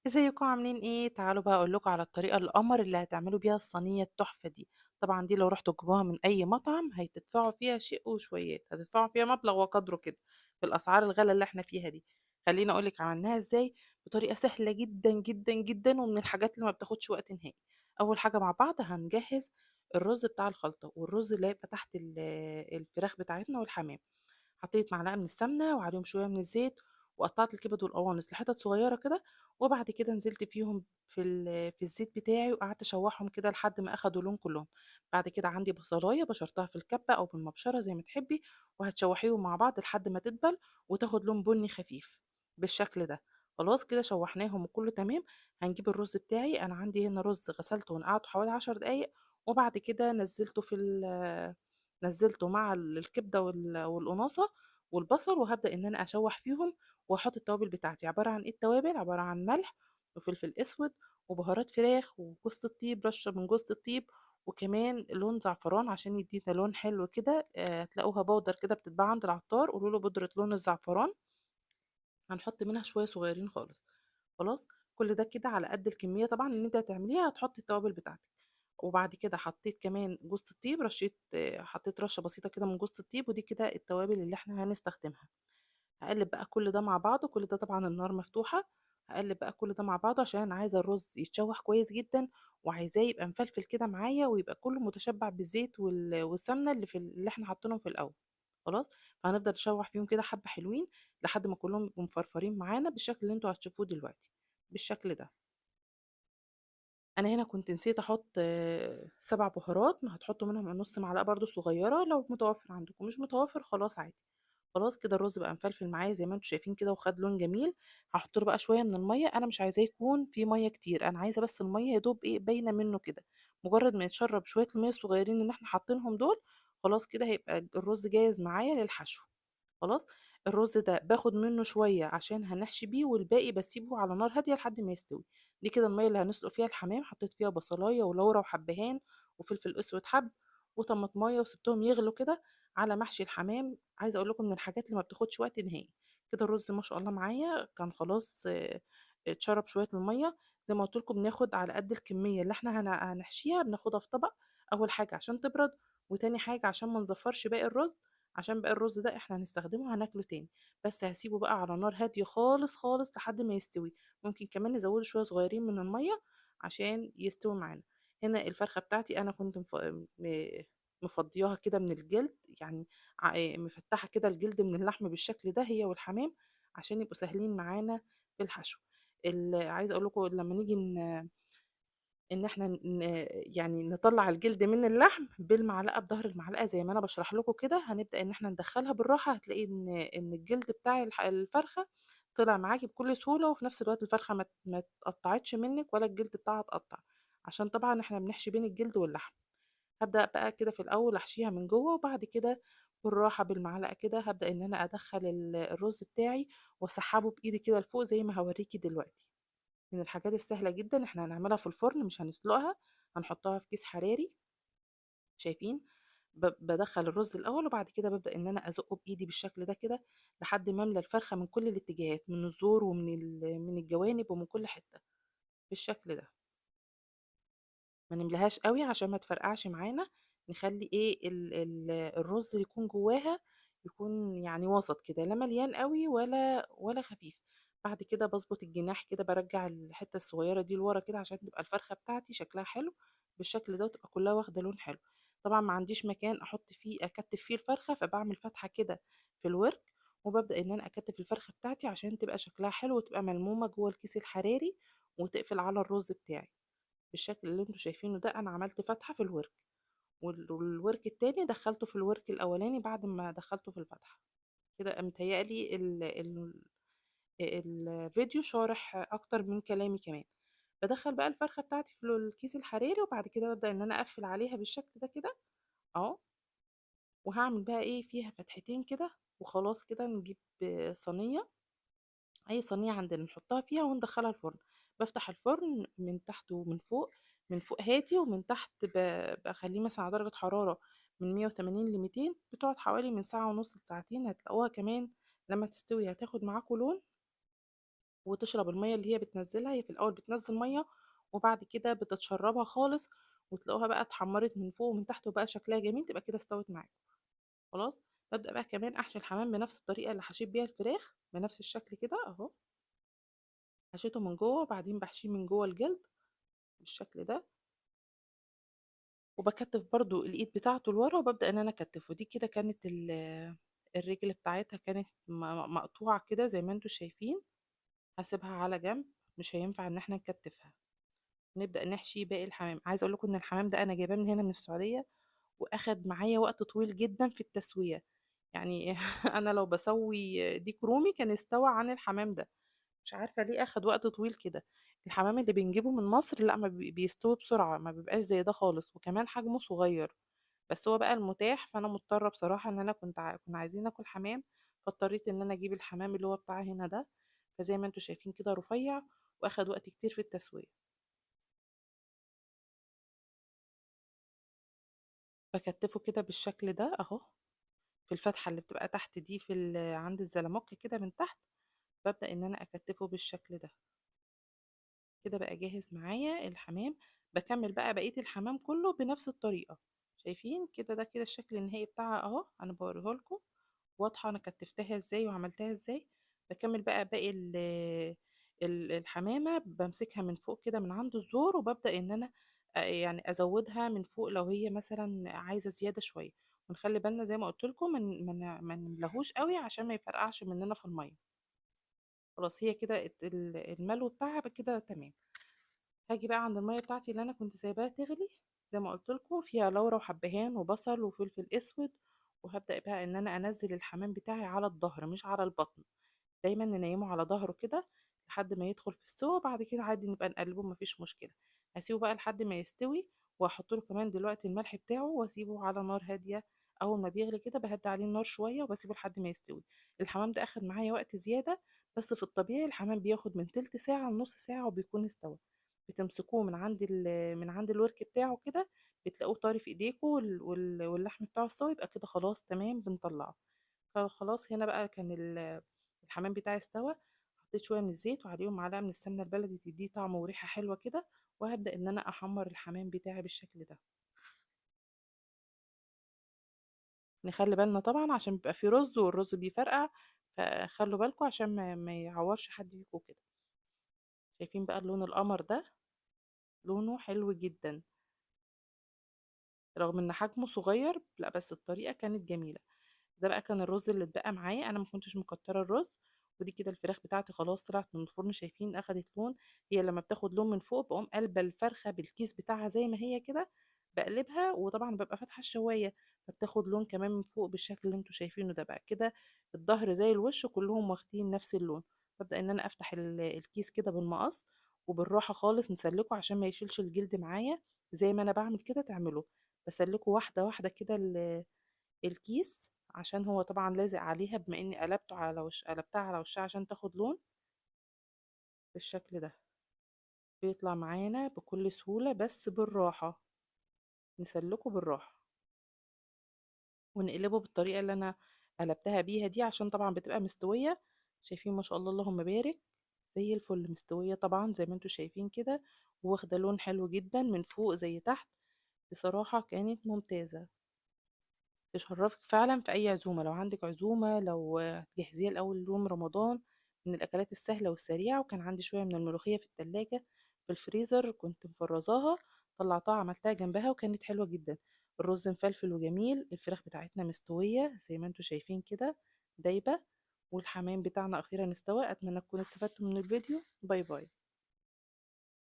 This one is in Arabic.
ازيكم عاملين ايه؟ تعالوا بقى اقول لكم على الطريقه القمر اللي هتعملوا بيها الصينيه التحفه دي. طبعا دي لو رحتوا تجيبوها من اي مطعم هتدفعوا فيها شيء وشويات، هتدفعوا فيها مبلغ وقدره كده في الاسعار الغلا اللي احنا فيها دي. خليني اقول لك عملناها ازاي بطريقه سهله جدا جدا جدا، ومن الحاجات اللي ما بتاخدش وقت نهائي. اول حاجه مع بعض هنجهز الرز بتاع الخلطه، والرز اللي هيبقى تحت الفراخ بتاعتنا والحمام. حطيت معلقه من السمنه وعليهم شويه من الزيت، وقطعت الكبد والقوانص لحتت صغيره كده. وبعد كده نزلت فيهم في الزيت بتاعي، وقعدت اشوحهم كده لحد ما اخدوا لون كلهم. بعد كده عندي بصلايه بشرتها في الكبه او بالمبشره زي ما تحبي، وهتشوحيهم مع بعض لحد ما تدبل وتاخد لون بني خفيف بالشكل ده. خلاص كده شوحناهم وكله تمام. هنجيب الرز بتاعي، انا عندي هنا رز غسلته ونقعته حوالي 10 دقايق، وبعد كده نزلته مع الكبده والقناصه والبصل، وهبدا ان انا اشوح فيهم. واحط التوابل بتاعتي، عباره عن ايه التوابل؟ عباره عن ملح وفلفل اسود وبهارات فراخ وجوز الطيب، رشه من جوز الطيب، وكمان لون زعفران عشان يدينا لون حلو كده. هتلاقوها بودر كده بتتباع عند العطار، قولوا له بودره لون الزعفران. هنحط منها شويه صغيرين خالص. خلاص. كل ده كده على قد الكميه طبعا ان انت هتعمليها، هتحطي التوابل بتاعتك. وبعد كده حطيت كمان جوز الطيب، حطيت رشه بسيطه كده من جوز الطيب، ودي كده التوابل اللي احنا هنستخدمها. هقلب بقى كل ده مع بعضه، كل ده طبعا النار مفتوحة. هقلب بقى كل ده مع بعضه عشان انا عايزة الرز يتشوح كويس جدا، وعايزاه يبقى مفلفل كده معايا، ويبقى كله متشبع بالزيت والسمنة اللي احنا حاطينهم في الاول. خلاص. فهنفضل نشوح فيهم كده حبة حلوين لحد ما كلهم يبقوا مفرفرين معانا بالشكل اللي انتوا هتشوفوه دلوقتي، بالشكل ده. انا هنا كنت نسيت احط 7 بهارات، ما هتحطوا منهم نص معلقه برضو صغيره لو متوفر عندكم، مش متوفر خلاص عادي. خلاص كده الرز بقى مفلفل معايا زي ما انتم شايفين كده، وخد لون جميل. هحط له بقى شويه من الميه، انا مش عايزاه يكون فيه ميه كتير، انا عايزه بس الميه يا دوب ايه باينه منه كده. مجرد ما يتشرب شويه الميه الصغيرين اللي احنا حاطينهم دول، خلاص كده هيبقى الرز جاهز معايا للحشو. خلاص. الرز ده باخد منه شوية عشان هنحشي بيه، والباقي بسيبه على نار هادية لحد ما يستوي. دي كده المية اللي هنسلق فيها الحمام، حطيت فيها بصلاية ولورا وحبهان وفلفل اسود حب وطماطمايه، وسبتهم يغلوا كده على محشي الحمام. عايزه اقول لكم من الحاجات اللي ما بتاخدش وقت نهائي. كده الرز ما شاء الله معايا كان خلاص اتشرب شويه الميه. زي ما قلت لكم بناخد على قد الكميه اللي احنا هنحشيها، بناخدها في طبق. اول حاجه عشان تبرد، وتاني حاجه عشان ما نزفرش باقي الرز، عشان بقى الرز ده احنا هنستخدمه هناكله تاني. بس هسيبه بقى على نار هادية خالص خالص لحد ما يستوي. ممكن كمان نزوده شوية صغيرين من المية عشان يستوي معانا. هنا الفرخة بتاعتي انا كنت مفضياها كده من الجلد، يعني مفتحة كده الجلد من اللحم بالشكل ده هي والحمام، عشان يبقوا سهلين معانا في الحشو. عايزه اقول لكم لما نيجي ان احنا يعني نطلع الجلد من اللحم بالمعلقه بظهر المعلقه زي ما انا بشرح لكم كده، هنبدا ان احنا ندخلها بالراحه، هتلاقي ان الجلد بتاع الفرخه طلع معاكي بكل سهوله، وفي نفس الوقت الفرخه ما اتقطعتش منك ولا الجلد بتاعها اتقطع، عشان طبعا احنا بنحشي بين الجلد واللحم. هبدا بقى كده في الاول احشيها من جوه، وبعد كده بالراحه بالمعلقه كده هبدا ان انا ادخل الرز بتاعي واسحبه بايدي كده لفوق زي ما هوريكي دلوقتي. من الحاجات السهلة جدا، احنا هنعملها في الفرن مش هنسلقها. هنحطها في كيس حراري. شايفين؟ بدخل الرز الاول، وبعد كده ببدأ ان انا ازقه بايدي بالشكل ده كده لحد ما املى الفرخة من كل الاتجاهات، من الزور من الجوانب ومن كل حتة بالشكل ده. ما نملهاش قوي عشان ما تفرقعش معانا. نخلي ايه الرز يكون جواها، يكون يعني وسط كده، لا مليان قوي ولا خفيف. بعد كده بظبط الجناح كده، برجع الحته الصغيره دي لورا كده عشان تبقى الفرخه بتاعتي شكلها حلو بالشكل ده، وتبقى كلها واخده لون حلو. طبعا ما عنديش مكان احط فيه اكتف فيه الفرخه، فبعمل فتحه كده في الورك، وببدا ان انا اكتف الفرخه بتاعتي عشان تبقى شكلها حلو وتبقى ملمومه جوه الكيس الحراري، وتقفل على الرز بتاعي بالشكل اللي انتوا شايفينه ده. انا عملت فتحة في الورك، والورك التاني دخلته في الورك الاولاني بعد ما دخلته في الفتحة. كده متهيألي الفيديو شارح اكتر من كلامي كمان. بدخل بقى الفرخة بتاعتي في الكيس الحراري، وبعد كده ببدأ ان انا اقفل عليها بالشكل ده كده اهو. وهعمل بقى ايه فيها فتحتين كده، وخلاص كده نجيب صينية، اي صينيه عندنا نحطها فيها وندخلها الفرن. بفتح الفرن من تحت ومن فوق. من فوق هادي، ومن تحت بخليه مثلا على درجه حراره من 180 ل 200، بتقعد حوالي من ساعه ونص لساعتين. هتلاقوها كمان لما تستوي هتاخد معاكم لون وتشرب المية اللي هي بتنزلها. هي في الأول بتنزل مية وبعد كده بتتشربها خالص، وتلاقوها بقى اتحمرت من فوق ومن تحت وبقى شكلها جميل، تبقى كده استوت معاكم. خلاص. ببدأ بقى كمان أحشي الحمام بنفس الطريقة اللي حشيت بيها الفراخ، بنفس الشكل كده أهو. حشيته من جوه وبعدين بحشيه من جوه الجلد بالشكل ده، وبكتف برضو الإيد بتاعته لورا وببدأ إن أنا أكتفه. دي كده كانت الرجل بتاعتها كانت مقطوعة كده زي ما انتوا شايفين. هسيبها على جنب، مش هينفع ان احنا نكتفها. نبدأ نحشي باقي الحمام. عايزة اقول لكم ان الحمام ده انا جايباه من هنا من السعودية، واخد معايا وقت طويل جدا في التسوية. يعني انا لو بسوي ديك رومي كان استوى عن الحمام ده. مش عارفة ليه اخد وقت طويل كده. الحمام اللي بنجيبه من مصر لا، ما بيستوي بسرعة، ما بيبقاش زي ده خالص، وكمان حجمه صغير. بس هو بقى المتاح، فانا مضطرة بصراحة ان انا كنا عايزين ناكل حمام، فاضطريت ان انا اجيب الحمام اللي هو بتاع هنا ده. فزي ما انتوا شايفين كده رفيع، واخد وقت كتير في التسوية. بكتفه كده بالشكل ده اهو، في الفتحة اللي بتبقى تحت دي عند الزلموك كده من تحت. ببدأ ان انا اكتفه بالشكل ده. كده بقى جاهز معايا الحمام. بكمل بقى بقية الحمام كله بنفس الطريقة. شايفين كده؟ ده كده الشكل النهائي بتاعها اهو، انا بوريه لكم. واضحة انا كتفتها ازاي وعملتها ازاي. بكمل بقى باقي الحمامة، بمسكها من فوق كده من عند الزور، وببدأ ان انا يعني ازودها من فوق لو هي مثلا عايزة زيادة شوية. ونخلي بالنا زي ما قلت لكم ما نملهوش قوي عشان ما يفرقعش مننا في المية. خلاص هي كده الملو بتاعها بقى كده تمام. هاجي بقى عند المية بتاعتي اللي انا كنت سايباها تغلي. زي ما قلت لكم فيها لورا وحبهان وبصل وفلفل اسود. وهبدأ بقى ان انا انزل الحمام بتاعي على الظهر مش على البطن. دايما ننيمه على ظهره كده لحد ما يدخل في السوا، بعد كده عادي نبقى نقلبه مفيش مشكلة. هسيبه بقى لحد ما يستوي، وهحط له كمان دلوقتي الملح بتاعه واسيبه على نار هادية. اول ما بيغلي كده بهدي عليه النار شوية وبسيبه لحد ما يستوي. الحمام ده اخد معايا وقت زيادة، بس في الطبيعي الحمام بياخد من تلت ساعة لنص ساعة وبيكون استوى. بتمسكوه من عند من عند الورك بتاعه كده، بتلاقوه طاري في ايديكوا واللحم بتاعه استوى، يبقى كده خلاص تمام بنطلعه. فخلاص هنا بقى كان الحمام بتاعي استوى. حطيت شويه من الزيت وعليهم معلقه من السمنه البلدي تديه طعم وريحه حلوه كده. وهبدا ان انا احمر الحمام بتاعي بالشكل ده. نخلي بالنا طبعا عشان بيبقى فيه رز والرز بيفرقع، فخلوا بالكم عشان ما يعورش حد فيكم كده. شايفين بقى اللون القمر ده؟ لونه حلو جدا رغم ان حجمه صغير، لا بس الطريقه كانت جميله. ده بقى كان الرز اللي اتبقى معايا، انا ما كنتش مكتره الرز. ودي كده الفراخ بتاعتي خلاص طلعت من الفرن، شايفين اخدت لون. هي لما بتاخد لون من فوق بقوم قلبه الفرخه بالكيس بتاعها زي ما هي كده، بقلبها وطبعا ببقى فاتحه الشوايه، فبتاخد لون كمان من فوق بالشكل اللي انتوا شايفينه ده بقى كده. الظهر زي الوش كلهم واخدين نفس اللون. ببدأ ان انا افتح الكيس كده بالمقص، وبالراحه خالص نسلكه عشان ما يشيلش الجلد معايا. زي ما انا بعمل كده تعمله. بسلكه واحده واحده كده الكيس، عشان هو طبعا لازق عليها بما اني قلبتها على وشها عشان تاخد لون بالشكل ده. بيطلع معانا بكل سهولة بس بالراحة. نسلكه بالراحة ونقلبه بالطريقة اللي انا قلبتها بيها دي عشان طبعا بتبقى مستوية. شايفين ما شاء الله اللهم بارك، زي الفل مستوية طبعا زي ما انتوا شايفين كده. واخدة لون حلو جدا من فوق زي تحت. بصراحة كانت ممتازة. تشرفك فعلا في اي عزومه. لو عندك عزومه، لو تجهزيها الاول يوم رمضان. من الاكلات السهله والسريعه. وكان عندي شويه من الملوخيه في التلاجة في الفريزر كنت مفرزاها. طلعتها عملتها جنبها وكانت حلوه جدا. الرز مفلفل وجميل، الفراخ بتاعتنا مستويه زي ما انتوا شايفين كده، دايبه. والحمام بتاعنا اخيرا استوى. اتمنى تكونوا استفدتوا من الفيديو. باي باي.